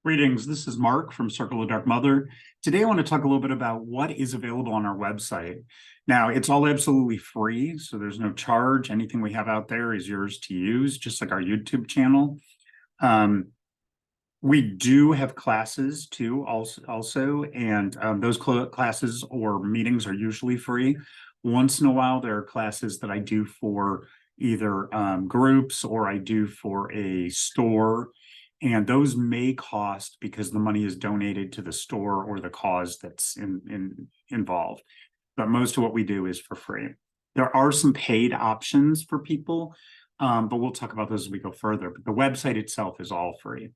Greetings, this is Mark from Circle of Dark Mother. Today I want to talk a little bit about what is available on our website. Now, it's all absolutely free, so there's no charge. Anything we have out there is yours to use, just like our YouTube channel. We do have classes too, also, and those classes or meetings are usually free. Once in a while, there are classes that I do for either groups or I do for a store. And those may cost because the money is donated to the store or the cause that's involved. But most of what we do is for free. There are some paid options for people, but we'll talk about those as we go further. But the website itself is all free.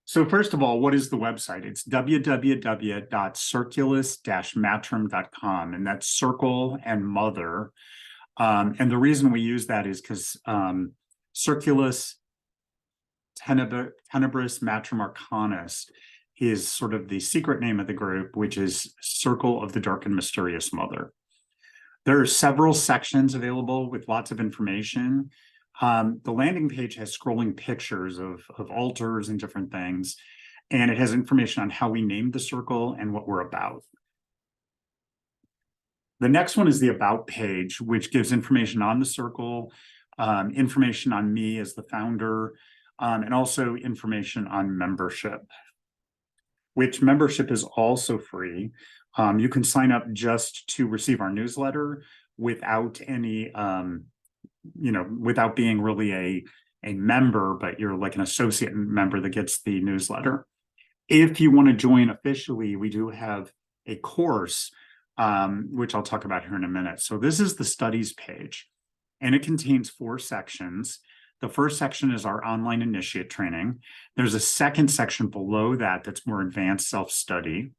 So first of all, what is the website? It's www.circulus-matrim.com, and that's circle and mother. And the reason we use that is because Circulus Tenebris Matrim Arcanus is sort of the secret name of the group, which is Circle of the Dark and Mysterious Mother. There are several sections available with lots of information. The landing page has scrolling pictures of altars and different things, and it has information on how we named the circle and what we're about. The next one is the About page, which gives information on the circle, information on me as the founder, and also information on membership, which membership is also free. You can sign up just to receive our newsletter without any, without being really a member, but you're like an associate member that gets the newsletter. If you want to join officially, we do have a course, which I'll talk about here in a minute. So this is the studies page, and it contains 4 sections. The first section is our online initiate training. There's a second section below that that's more advanced self-study.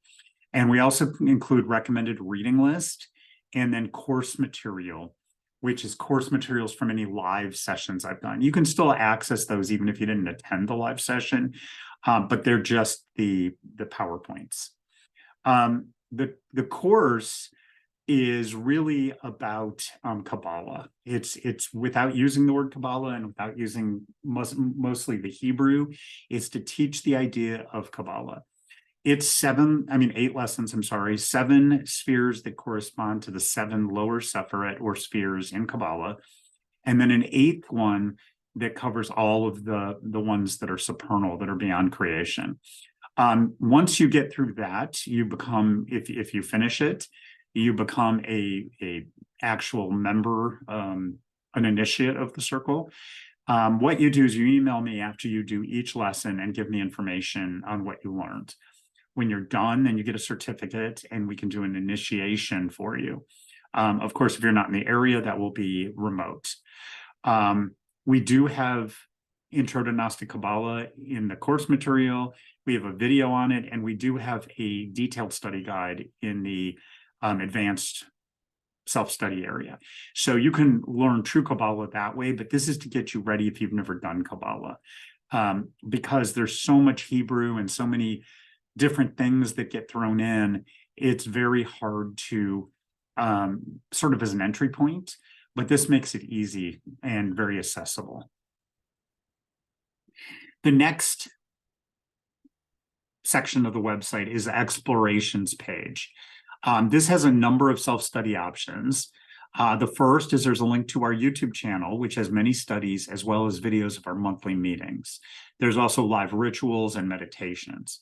And we also include recommended reading list and then course material, which is course materials from any live sessions I've done. You can still access those even if you didn't attend the live session, but they're just the PowerPoints. The course is really about Kabbalah. It's without using the word Kabbalah and without using mostly the Hebrew. It's to teach the idea of Kabbalah. It's 8 lessons, 7 spheres that correspond to the 7 lower Sephirot or spheres in Kabbalah, and then an 8th one that covers all of the ones that are supernal, that are beyond creation. Once you get through that, you become, if you finish it, you become a actual member, an initiate of the circle. What you do is you email me after you do each lesson and give me information on what you learned. When you're done, then you get a certificate and we can do an initiation for you. Of course, if you're not in the area, that will be remote. We do have Intro to Gnostic Kabbalah in the course material. We have a video on it, and we do have a detailed study guide in the advanced self-study area. So you can learn true Kabbalah that way, but this is to get you ready if you've never done Kabbalah, because there's so much Hebrew and so many different things that get thrown in. It's very hard to sort of as an entry point, but this makes it easy and very accessible. The next section of the website is the explorations page. This has a number of self-study options. The first is there's a link to our YouTube channel, which has many studies as well as videos of our monthly meetings. There's also live rituals and meditations.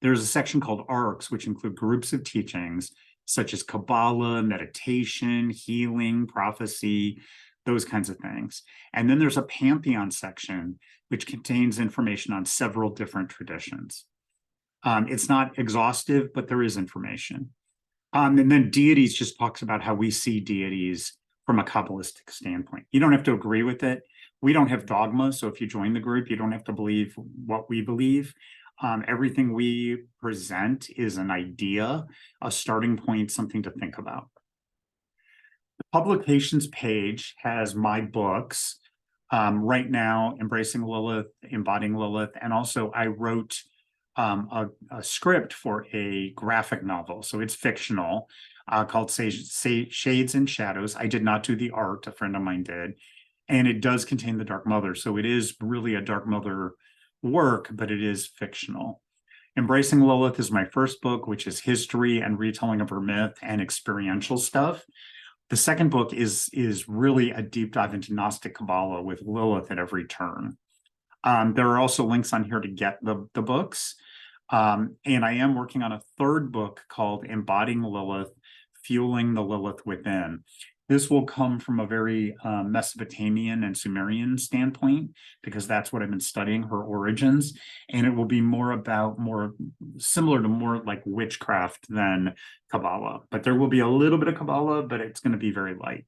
There's a section called ARCs, which include groups of teachings such as Kabbalah, meditation, healing, prophecy, those kinds of things. And then there's a Pantheon section, which contains information on several different traditions. It's not exhaustive, but there is information. And then deities just talks about how we see deities from a Kabbalistic standpoint. You don't have to agree with it. We don't have dogma, so if you join the group, you don't have to believe what we believe. Everything we present is an idea, a starting point, something to think about. The publications page has my books. Right now, Embracing Lilith, Embodying Lilith, and also I wrote a script for a graphic novel. So it's fictional, called Shades and Shadows. I did not do the art, a friend of mine did. And it does contain the Dark Mother. So it is really a Dark Mother work, but it is fictional. Embracing Lilith is my first book, which is history and retelling of her myth and experiential stuff. The second book is really a deep dive into Gnostic Kabbalah with Lilith at every turn. There are also links on here to get the books. And I am working on a third book called Embodying Lilith, Fueling the Lilith Within. This will come from a very Mesopotamian and Sumerian standpoint, because that's what I've been studying, her origins. And it will be more similar to more like witchcraft than Kabbalah. But there will be a little bit of Kabbalah, but it's going to be very light.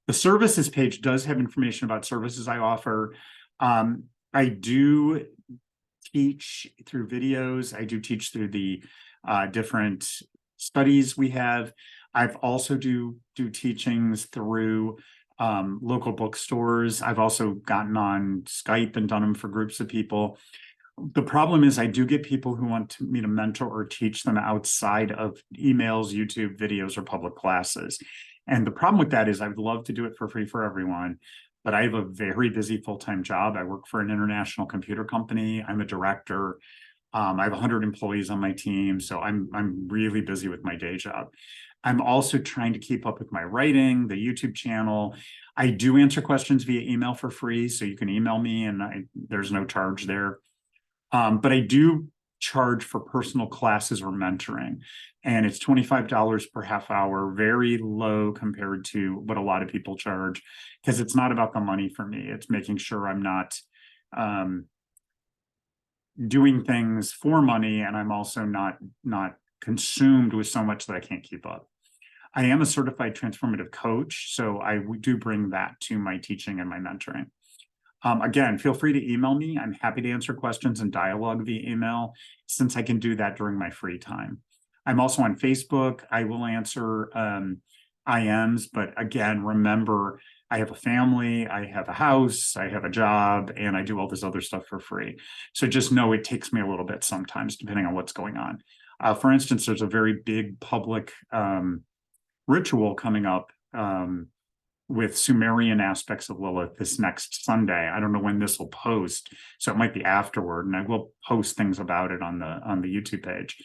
The services page does have information about services I offer. I do teach through videos. I do teach through the different studies we have. I've also do teachings through local bookstores. I've also gotten on Skype and done them for groups of people. The problem is I do get people who want me to mentor or teach them outside of emails, YouTube videos, or public classes. And the problem with that is I would love to do it for free for everyone, but I have a very busy full-time job. I work for an international computer company. I'm a director. I have 100 employees on my team, so I'm really busy with my day job. I'm also trying to keep up with my writing, the YouTube channel. I do answer questions via email for free, so you can email me, and there's no charge there. But I do charge for personal classes or mentoring, and it's $25 per half hour, very low compared to what a lot of people charge, because it's not about the money for me. It's making sure I'm not doing things for money, and I'm also not consumed with so much that I can't keep up. I am a certified transformative coach, so I do bring that to my teaching and my mentoring. Again, feel free to email me. I'm happy to answer questions and dialogue via email, since I can do that during my free time. I'm also on Facebook. I will answer IMs, but again, remember, I have a family, I have a house, I have a job, and I do all this other stuff for free. So just know it takes me a little bit sometimes, depending on what's going on. For instance, there's a very big public ritual coming up with Sumerian aspects of Lilith this next Sunday. I don't know when this will post, so it might be afterward, and I will post things about it on the YouTube page.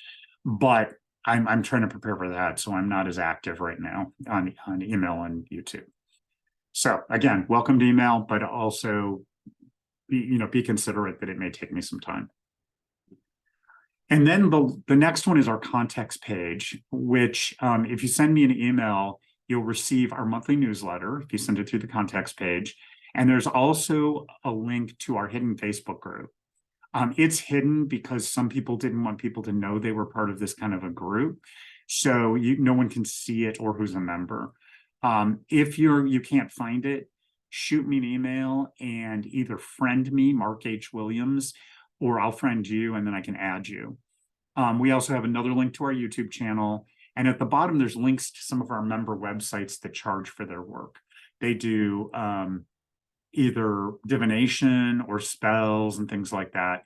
But I'm trying to prepare for that, so I'm not as active right now on email and YouTube. So again, welcome to email, but also be considerate that it may take me some time. And then the next one is our context page, which if you send me an email, you'll receive our monthly newsletter if you send it through the context page. And there's also a link to our hidden Facebook group. It's hidden because some people didn't want people to know they were part of this kind of a group. So no one can see it or who's a member. If you can't find it, shoot me an email and either friend me, Mark H. Williams, or I'll friend you and then I can add you. We also have another link to our YouTube channel. And at the bottom, there's links to some of our member websites that charge for their work. They do either divination or spells and things like that.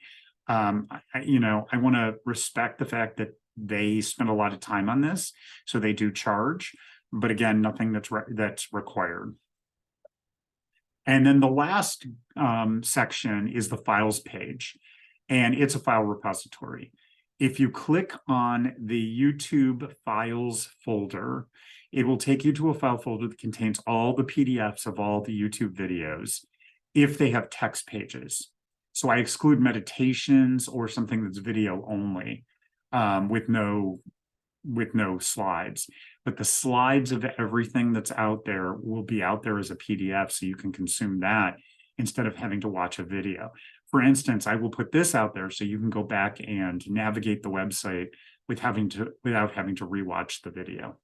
I want to respect the fact that they spend a lot of time on this, so they do charge. But again, nothing that's required. And then the last section is the files page, and it's a file repository. If you click on the YouTube files folder, it will take you to a file folder that contains all the PDFs of all the YouTube videos if they have text pages. So I exclude meditations or something that's video only with no slides. But the slides of everything that's out there will be out there as a PDF, so you can consume that instead of having to watch a video. For instance, I will put this out there so you can go back and navigate the website without having to rewatch the video.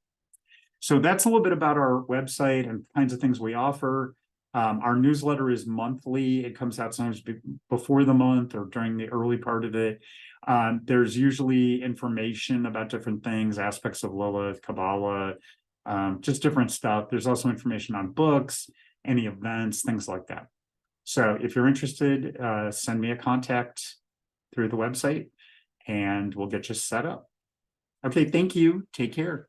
So that's a little bit about our website and kinds of things we offer. Our newsletter is monthly. It comes out sometimes before the month or during the early part of it. There's usually information about different things, aspects of Lilith, Kabbalah, just different stuff. There's also information on books, any events, things like that. So if you're interested, send me a contact through the website and we'll get you set up. Okay, thank you. Take care.